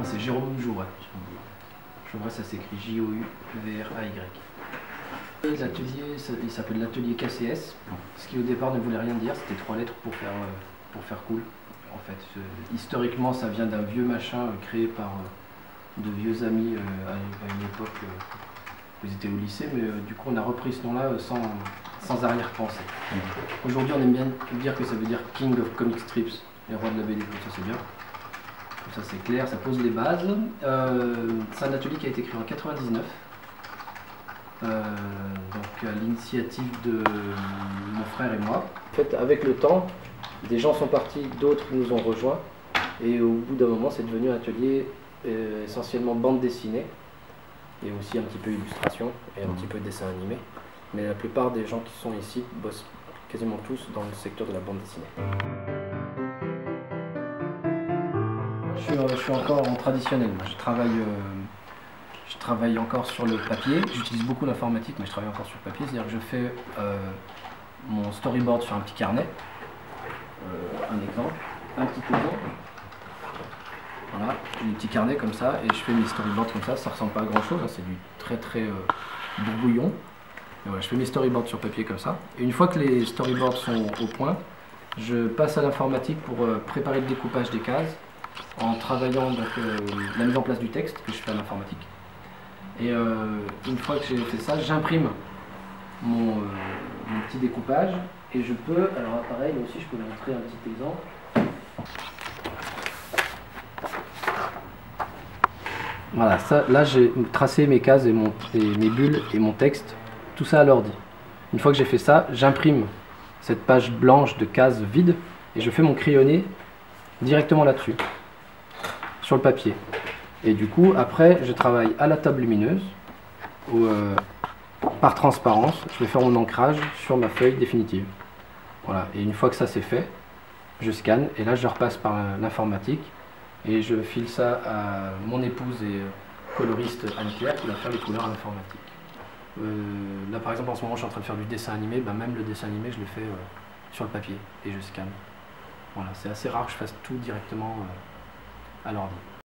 C'est Jérôme Jouret. Jouret, ça s'écrit J-O-U-V-R-A-Y. L'atelier, il s'appelle l'atelier KCS, ce qui au départ ne voulait rien dire, c'était 3 lettres pour faire cool. En fait, historiquement, ça vient d'un vieux machin créé par de vieux amis à une époque où ils étaient au lycée, mais du coup on a repris ce nom-là sans arrière-pensée. Aujourd'hui, on aime bien dire que ça veut dire King of Comic Strips, les rois de la BD, ça c'est bien. Ça c'est clair, ça pose les bases. C'est un atelier qui a été créé en 99, donc à l'initiative de mon frère et moi. En fait, avec le temps, des gens sont partis, d'autres nous ont rejoints, et au bout d'un moment, c'est devenu un atelier essentiellement bande dessinée, et aussi un petit peu illustration, et un petit peu dessin animé. Mais la plupart des gens qui sont ici bossent quasiment tous dans le secteur de la bande dessinée. Je suis encore en traditionnel. Je travaille encore sur le papier. J'utilise beaucoup l'informatique, mais je travaille encore sur le papier. C'est-à-dire que je fais mon storyboard sur un petit carnet. Un exemple, un petit exemple. Voilà, j'ai des petits carnets comme ça et je fais mes storyboards comme ça. Ça ressemble pas à grand chose, hein, c'est du très brouillon. Et voilà, je fais mes storyboards sur papier comme ça. Et une fois que les storyboards sont au point, je passe à l'informatique pour préparer le découpage des cases, en travaillant donc, la mise en place du texte que je fais à l'informatique. Et une fois que j'ai fait ça, j'imprime mon petit découpage et je peux, alors pareil, là aussi je peux vous montrer un petit exemple. Voilà, ça, là j'ai tracé mes cases et mes bulles et mon texte, tout ça à l'ordi. Une fois que j'ai fait ça, j'imprime cette page blanche de cases vides et je fais mon crayonné directement là-dessus, sur le papier. Et du coup, après, je travaille à la table lumineuse, par transparence, je vais faire mon ancrage sur ma feuille définitive. Voilà, et une fois que ça c'est fait, je scanne et là je repasse par l'informatique et je file ça à mon épouse et coloriste Anne-Claire qui va faire les couleurs à l'informatique. Là par exemple en ce moment je suis en train de faire du dessin animé, ben, même le dessin animé je le fais sur le papier et je scanne. Voilà, c'est assez rare que je fasse tout directement à l'ordi.